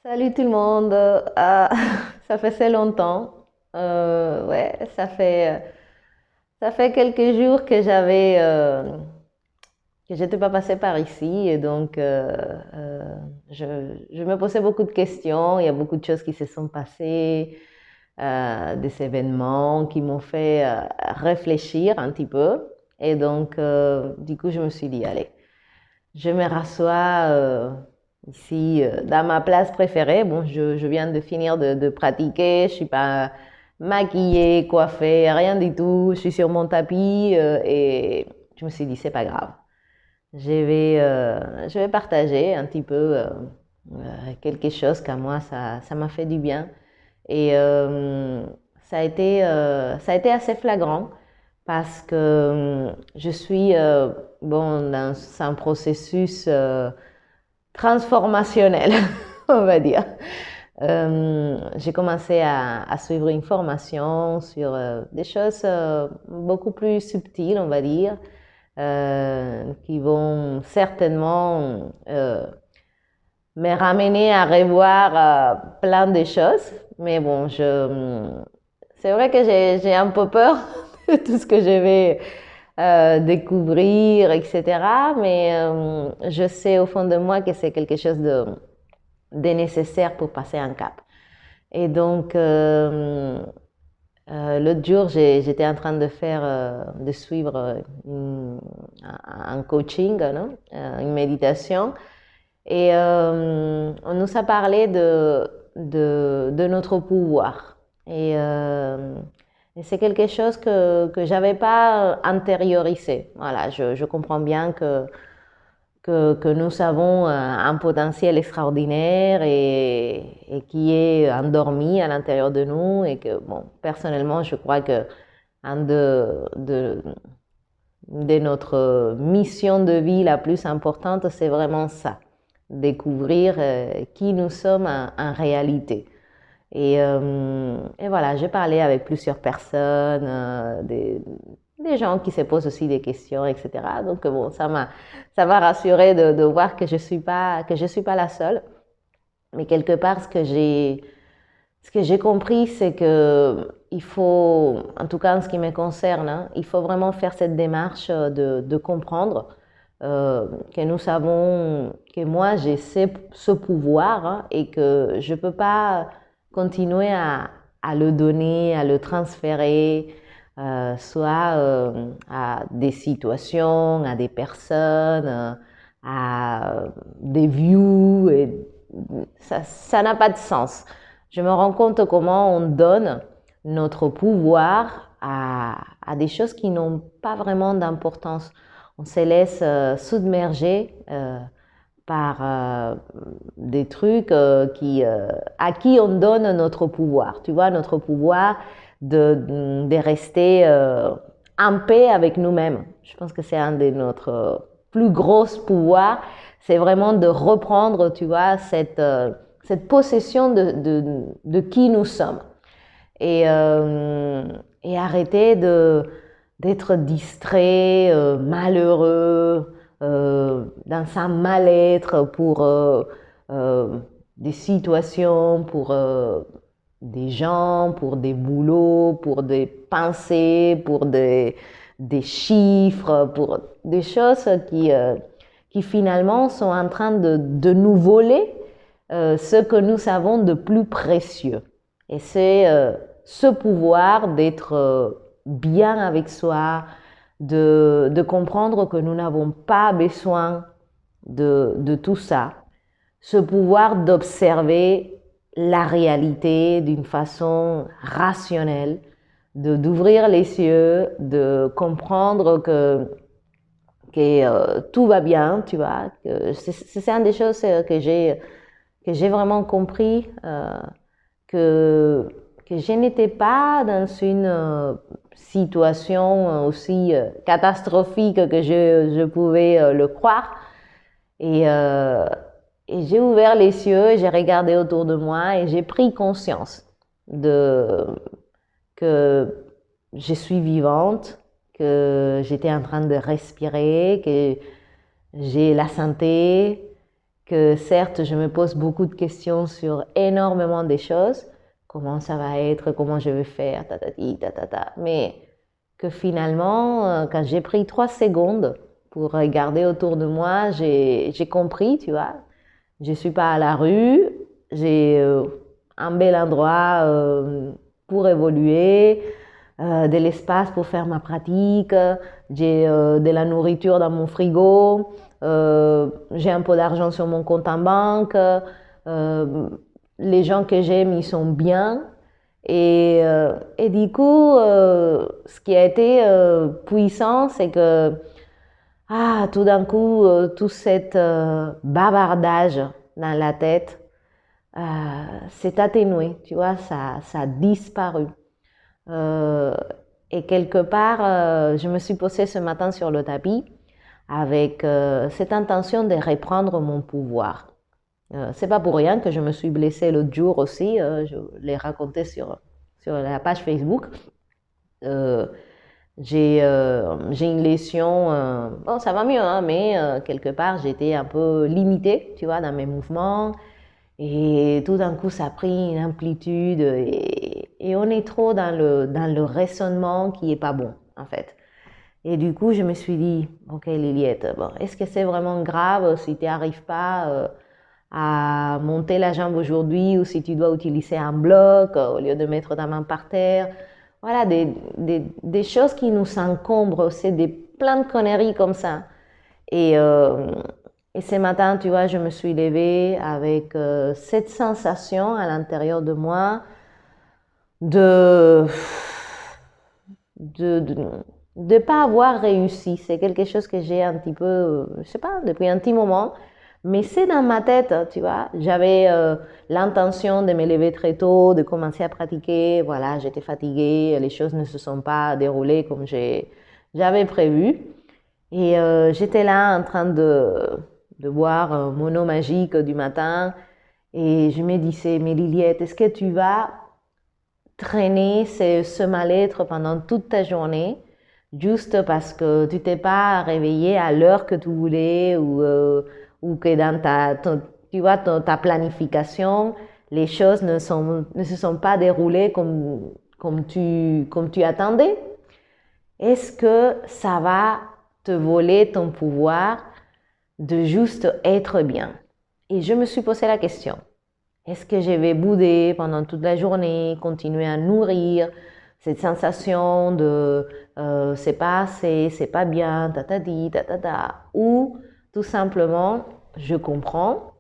Salut tout le monde. Ça fait assez longtemps. Ouais, ça fait quelques jours que que j'étais pas passée par ici et donc je me posais beaucoup de questions. Il y a beaucoup de choses qui se sont passées, des événements qui m'ont fait réfléchir un petit peu. Et donc, du coup, je me suis dit, allez, je me rassois ici dans ma place préférée. Bon, je viens de finir de pratiquer. Je suis pas maquillée, coiffée, rien du tout. Je suis sur mon tapis et je me suis dit, c'est pas grave. Je vais partager un petit peu quelque chose qu'à moi, ça m'a fait du bien. Et ça a été assez flagrant parce que je suis bon, dans un processus transformationnel, on va dire. J'ai commencé à suivre une formation sur des choses beaucoup plus subtiles, on va dire, qui vont certainement me ramener à revoir plein de choses. Mais bon, c'est vrai que j'ai un peu peur de tout ce que je vais découvrir, etc. Mais je sais au fond de moi que c'est quelque chose de nécessaire pour passer un cap. Et donc, l'autre jour, j'étais en train de suivre un coaching, non? Une méditation. Et on nous a parlé de notre pouvoir. Et c'est quelque chose que je n'avais pas intériorisé. Voilà, je comprends bien que nous avons un potentiel extraordinaire et qui est endormi à l'intérieur de nous. Et que, bon, personnellement, je crois que un de notre mission de vie la plus importante, c'est vraiment ça, découvrir qui nous sommes en réalité. Et voilà, j'ai parlé avec plusieurs personnes, des gens qui se posent aussi des questions, etc. Donc bon, ça m'a rassuré de voir que je suis pas la seule. Mais quelque part, ce que j'ai compris, c'est que il faut, en tout cas en ce qui me concerne, hein, il faut vraiment faire cette démarche de comprendre que nous savons, que moi j'ai ce pouvoir hein, et que je ne peux pas continuer à le donner, à le transférer, soit à des situations, à des personnes, à des views. Et ça n'a pas de sens. Je me rends compte comment on donne notre pouvoir à des choses qui n'ont pas vraiment d'importance. On se laisse submerger par des trucs à qui on donne notre pouvoir. Tu vois, notre pouvoir de rester en paix avec nous-mêmes. Je pense que c'est un de notre plus gros pouvoirs. C'est vraiment de reprendre, tu vois, cette possession de qui nous sommes. Et arrêter d'être distrait, malheureux, dans un mal-être pour des situations, pour des gens, pour des boulots, pour des pensées, pour des chiffres, pour des choses qui finalement sont en train de nous voler ce que nous avons de plus précieux. Et c'est ce pouvoir d'être bien avec soi, de comprendre que nous n'avons pas besoin de tout ça, ce pouvoir d'observer la réalité d'une façon rationnelle, d'ouvrir les yeux, de comprendre que tout va bien, tu vois. C'est une des choses que j'ai vraiment compris, que je n'étais pas dans une situation aussi catastrophique que je pouvais le croire. Et, euh, et j'ai ouvert les yeux, j'ai regardé autour de moi et j'ai pris conscience de que je suis vivante, que j'étais en train de respirer, que j'ai la santé, que certes, je me pose beaucoup de questions sur énormément de choses. Comment ça va être, comment je vais faire, tatati, tatata. Mais que finalement, quand j'ai pris 3 secondes pour regarder autour de moi, j'ai compris, tu vois. Je ne suis pas à la rue, j'ai un bel endroit pour évoluer, de l'espace pour faire ma pratique, j'ai de la nourriture dans mon frigo, j'ai un peu d'argent sur mon compte en banque, les gens que j'aime, ils sont bien. Et du coup, ce qui a été puissant, c'est que tout d'un coup, tout cet bavardage dans la tête s'est atténué, tu vois, ça a disparu. Et quelque part, je me suis posée ce matin sur le tapis avec cette intention de reprendre mon pouvoir. C'est pas pour rien que je me suis blessée l'autre jour aussi, je l'ai raconté sur la page Facebook. J'ai une lésion, bon ça va mieux, hein, mais quelque part j'étais un peu limitée, tu vois, dans mes mouvements. Et tout d'un coup, ça a pris une amplitude et on est trop dans le raisonnement qui est pas bon, en fait. Et du coup, je me suis dit, ok Liliette, bon, est-ce que c'est vraiment grave si tu n'arrives pas à monter la jambe aujourd'hui ou si tu dois utiliser un bloc au lieu de mettre ta main par terre? Voilà, des choses qui nous encombrent, c'est plein de conneries comme ça. Et ce matin, tu vois, je me suis levée avec cette sensation à l'intérieur de moi de de pas avoir réussi. C'est quelque chose que j'ai un petit peu, je sais pas, depuis un petit moment. Mais c'est dans ma tête, tu vois. J'avais l'intention de me lever très tôt, de commencer à pratiquer. Voilà, j'étais fatiguée, les choses ne se sont pas déroulées comme j'avais prévu. Et j'étais là en train de boire mon eau magique du matin. Et je me disais, mais Liliette, est-ce que tu vas traîner ce mal-être pendant toute ta journée juste parce que tu t'es pas réveillé à l'heure que tu voulais ou que dans tu vois, ta planification, les choses ne se sont pas déroulées comme tu attendais? Est-ce que ça va te voler ton pouvoir de juste être bien? Et je me suis posé la question. Est-ce que je vais bouder pendant toute la journée, continuer à nourrir cette sensation de c'est pas assez, c'est pas bien, tatati, tatata, ou tout simplement je comprends,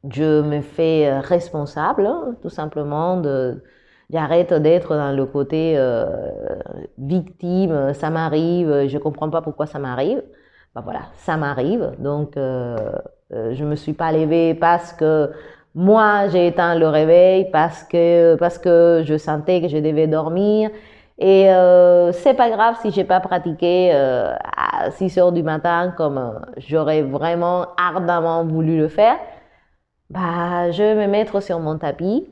je me fais responsable, tout simplement j'arrête d'être dans le côté victime, ça m'arrive, je comprends pas pourquoi ça m'arrive. Ben voilà, ça m'arrive, donc je me suis pas levée parce que moi j'ai éteint le réveil, parce que je sentais que je devais dormir. Et c'est pas grave si j'ai pas pratiqué à 6 heures du matin comme j'aurais vraiment ardemment voulu le faire. Bah, je vais me mettre sur mon tapis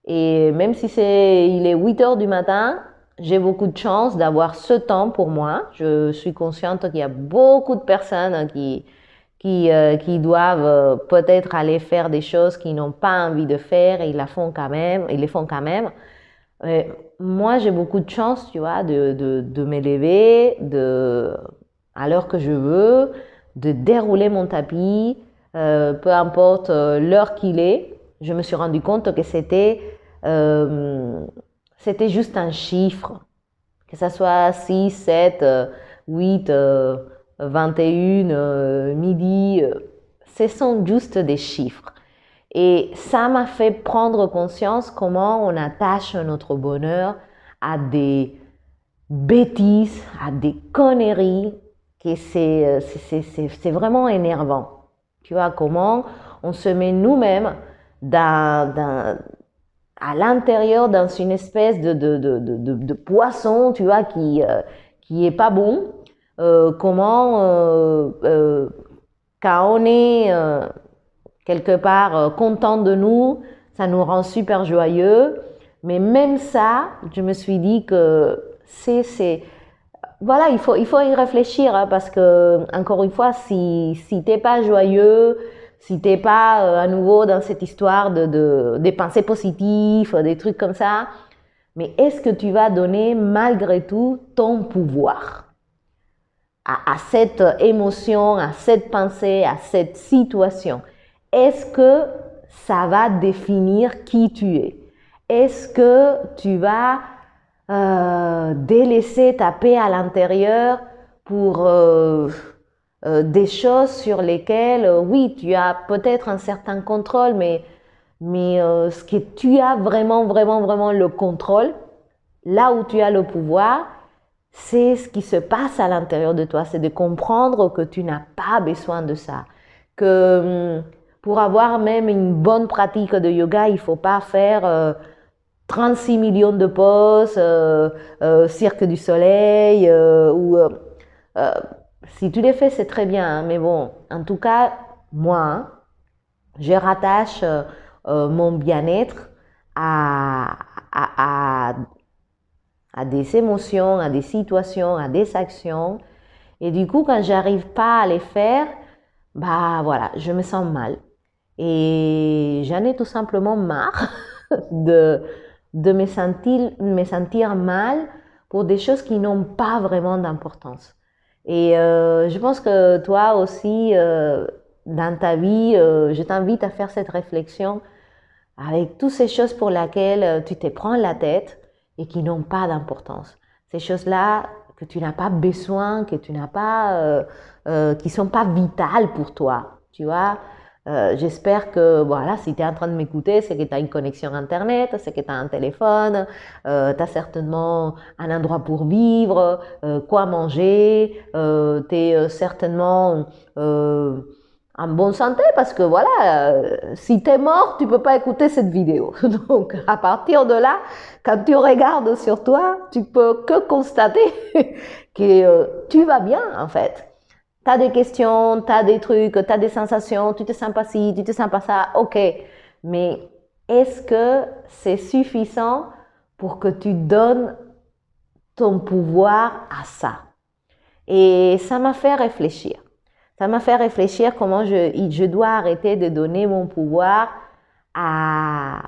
et même si il est 8 heures du matin, j'ai beaucoup de chance d'avoir ce temps pour moi. Je suis consciente qu'il y a beaucoup de personnes qui doivent peut-être aller faire des choses qu'ils n'ont pas envie de faire et ils les font quand même. Moi, j'ai beaucoup de chance, tu vois, de me lever à l'heure que je veux, de dérouler mon tapis, peu importe l'heure qu'il est. Je me suis rendu compte que c'était juste un chiffre, que ça soit 6, 7, 8, 21, midi, ce sont juste des chiffres. Et ça m'a fait prendre conscience comment on attache notre bonheur à des bêtises, à des conneries, que c'est vraiment énervant. Tu vois, comment on se met nous-mêmes à l'intérieur dans une espèce de poisson, tu vois, qui est pas bon. Quand on est quelque part content de nous, ça nous rend super joyeux. Mais même ça, je me suis dit que voilà, il faut y réfléchir, hein, parce que, encore une fois, si t'es pas joyeux, si tu n'es pas à nouveau dans cette histoire des pensées positives, des trucs comme ça, mais est-ce que tu vas donner malgré tout ton pouvoir à cette émotion, à cette pensée, à cette situation? Est-ce que ça va définir qui tu es? Est-ce que tu vas délaisser ta paix à l'intérieur pour des choses sur lesquelles, oui, tu as peut-être un certain contrôle, mais ce que tu as vraiment, vraiment, vraiment le contrôle, là où tu as le pouvoir, c'est ce qui se passe à l'intérieur de toi. C'est de comprendre que tu n'as pas besoin de ça. Que pour avoir même une bonne pratique de yoga, il ne faut pas faire 36 millions de poses, Cirque du Soleil, si tu les fais, c'est très bien, hein, mais bon, en tout cas, moi, hein, je rattache mon bien-être à, à, à, à des émotions, à des situations, à des actions. Et du coup, quand j'arrive pas à les faire, bah voilà, je me sens mal. Et j'en ai tout simplement marre de me sentir mal pour des choses qui n'ont pas vraiment d'importance. Et je pense que toi aussi, dans ta vie, je t'invite à faire cette réflexion avec toutes ces choses pour lesquelles tu te prends la tête et qui n'ont pas d'importance. Ces choses-là que tu n'as pas besoin, que tu n'as pas, qui sont pas vitales pour toi, tu vois. J'espère que, voilà, si tu es en train de m'écouter, c'est que tu as une connexion Internet, c'est que tu as un téléphone, tu as certainement un endroit pour vivre, quoi manger, tu es certainement en bonne santé parce que, voilà, si tu es mort, tu peux pas écouter cette vidéo. Donc, à partir de là, quand tu regardes sur toi, tu peux que constater que tu vas bien, en fait. Tu as des questions, tu as des trucs, tu as des sensations, tu te sens pas ci, tu te sens pas ça, ok. Mais est-ce que c'est suffisant pour que tu donnes ton pouvoir à ça? Et ça m'a fait réfléchir. Ça m'a fait réfléchir comment je dois arrêter de donner mon pouvoir à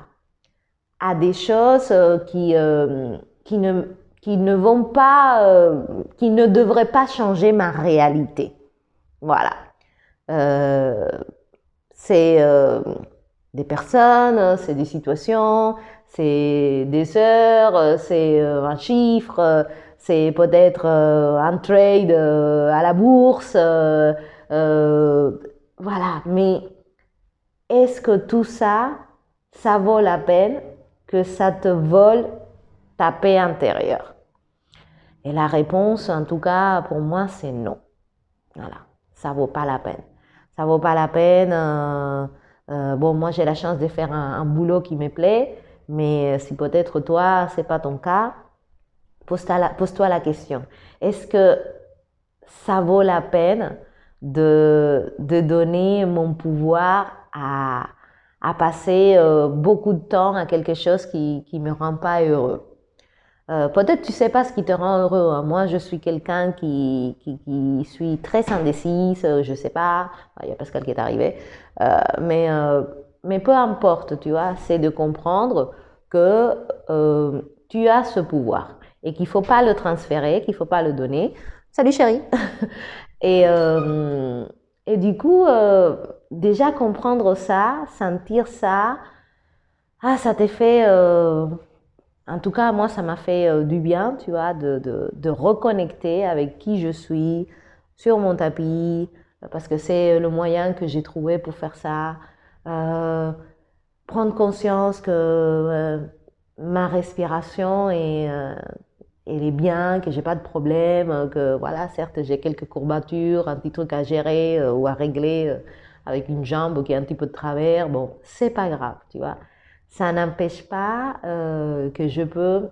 des choses qui ne vont pas, qui ne devraient pas changer ma réalité. Voilà. C'est des personnes, c'est des situations, c'est des heures, c'est un chiffre, c'est peut-être un trade à la bourse. Voilà. Mais est-ce que tout ça, ça vaut la peine que ça te vole ta paix intérieure? Et la réponse, en tout cas, pour moi, c'est non. Voilà, ça vaut pas la peine. Ça vaut pas la peine. Bon, moi, j'ai la chance de faire un boulot qui me plaît, mais si peut-être toi, c'est pas ton cas, pose-toi la question. Est-ce que ça vaut la peine de donner mon pouvoir à passer beaucoup de temps à quelque chose qui me rend pas heureux? Peut-être tu sais pas ce qui te rend heureux, hein. Moi, je suis quelqu'un qui suis très indécise, je sais pas. Il y a Pascal qui est arrivé. Mais peu importe, tu vois, c'est de comprendre que tu as ce pouvoir et qu'il faut pas le transférer, qu'il faut pas le donner. Salut chérie. Et, et du coup, déjà comprendre ça, sentir ça, ah, ça t'est fait, en tout cas, moi, ça m'a fait du bien, tu vois, de reconnecter avec qui je suis sur mon tapis, parce que c'est le moyen que j'ai trouvé pour faire ça. Prendre conscience que ma respiration elle est bien, que j'ai pas de problème, que voilà, certes, j'ai quelques courbatures, un petit truc à gérer ou à régler avec une jambe qui est un petit peu de travers. Bon, c'est pas grave, tu vois. Ça n'empêche pas que je peux,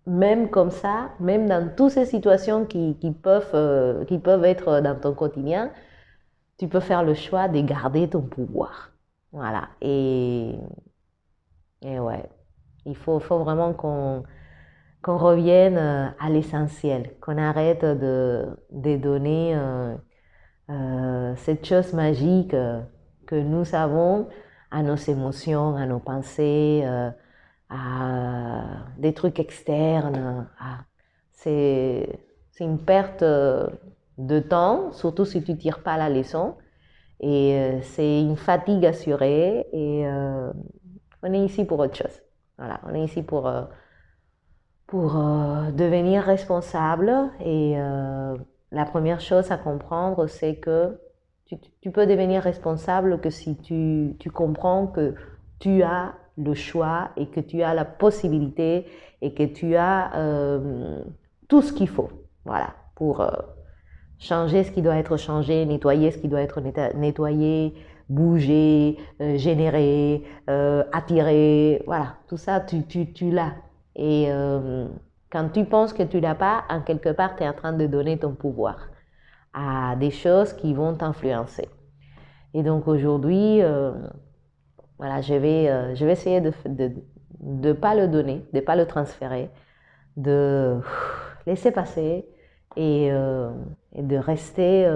même comme ça, même dans toutes ces situations qui peuvent être dans ton quotidien, tu peux faire le choix de garder ton pouvoir. Voilà. Et ouais, il faut vraiment qu'on revienne à l'essentiel, qu'on arrête de donner cette chose magique que nous avons à nos émotions, à nos pensées, à des trucs externes. C'est une perte de temps, surtout si tu ne tires pas la leçon. Et c'est une fatigue assurée. Et on est ici pour autre chose. Voilà, on est ici pour devenir responsable. Et la première chose à comprendre, c'est que tu peux devenir responsable que si tu comprends que tu as le choix et que tu as la possibilité et que tu as tout ce qu'il faut, voilà, pour changer ce qui doit être changé, nettoyer ce qui doit être nettoyé, bouger, générer, attirer, voilà, tout ça, tu l'as. Et quand tu penses que tu l'as pas, en quelque part, tu es en train de donner ton pouvoir à des choses qui vont t'influencer. Et donc aujourd'hui, voilà, je vais essayer de pas le donner, de pas le transférer, de laisser passer et de rester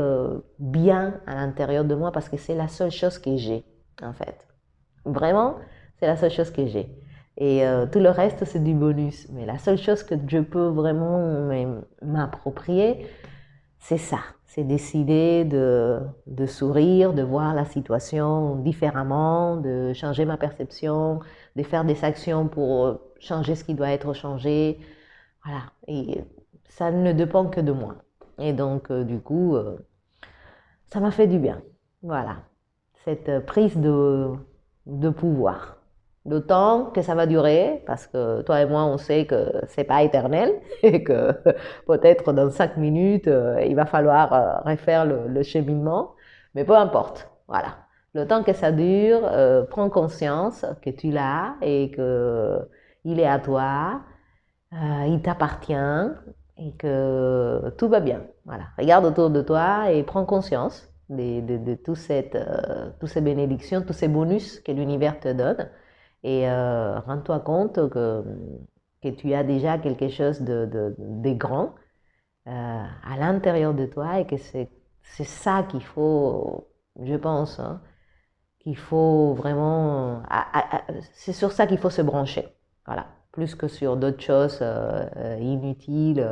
bien à l'intérieur de moi parce que c'est la seule chose que j'ai, en fait. Vraiment, c'est la seule chose que j'ai. Et tout le reste, c'est du bonus. Mais la seule chose que je peux vraiment m'approprier, c'est ça. C'est décider de sourire, de voir la situation différemment, de changer ma perception, de faire des actions pour changer ce qui doit être changé. Voilà. Et ça ne dépend que de moi. Et donc, du coup, ça m'a fait du bien. Voilà. Cette prise de pouvoir. D'autant que ça va durer, parce que toi et moi, on sait que c'est pas éternel et que peut-être dans 5 minutes, il va falloir refaire le cheminement. Mais peu importe. Voilà. Le temps que ça dure, prends conscience que tu l'as et que il est à toi, il t'appartient et que tout va bien. Voilà. Regarde autour de toi et prends conscience de toutes ces bénédictions, tous ces bonus que l'univers te donne. Et rends-toi compte que tu as déjà quelque chose de grand à l'intérieur de toi et que c'est ça qu'il faut, je pense, hein, qu'il faut vraiment... c'est sur ça qu'il faut se brancher. Voilà. Plus que sur d'autres choses inutiles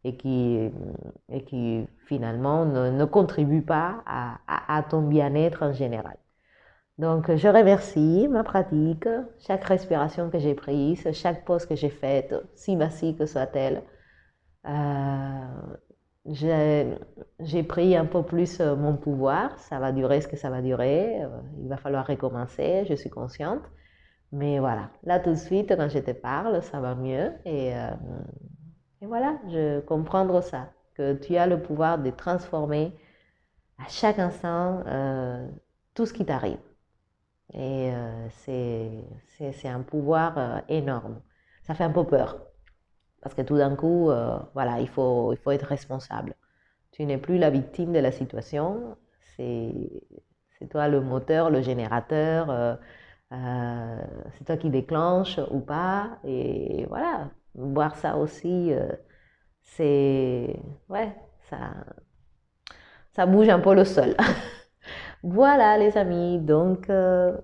et qui finalement ne contribuent pas à ton bien-être en général. Donc, je remercie ma pratique, chaque respiration que j'ai prise, chaque pause que j'ai faite, si basique que soit-elle. J'ai pris un peu plus mon pouvoir. Ça va durer ce que ça va durer. Il va falloir recommencer, je suis consciente. Mais voilà, là tout de suite, quand je te parle, ça va mieux. Et voilà, je comprends ça, que tu as le pouvoir de transformer à chaque instant tout ce qui t'arrive. Et c'est un pouvoir énorme. Ça fait un peu peur. Parce que tout d'un coup, voilà, il faut être responsable. Tu n'es plus la victime de la situation. C'est toi le moteur, le générateur. C'est toi qui déclenche ou pas. Et voilà, voir ça aussi, c'est... Ouais, ça bouge un peu le sol. Voilà les amis, donc je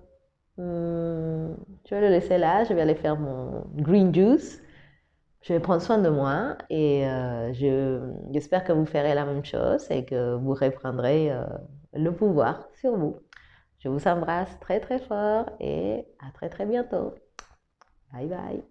vais le laisser là, je vais aller faire mon green juice. Je vais prendre soin de moi et j'espère que vous ferez la même chose et que vous reprendrez le pouvoir sur vous. Je vous embrasse très très fort et à très très bientôt. Bye bye.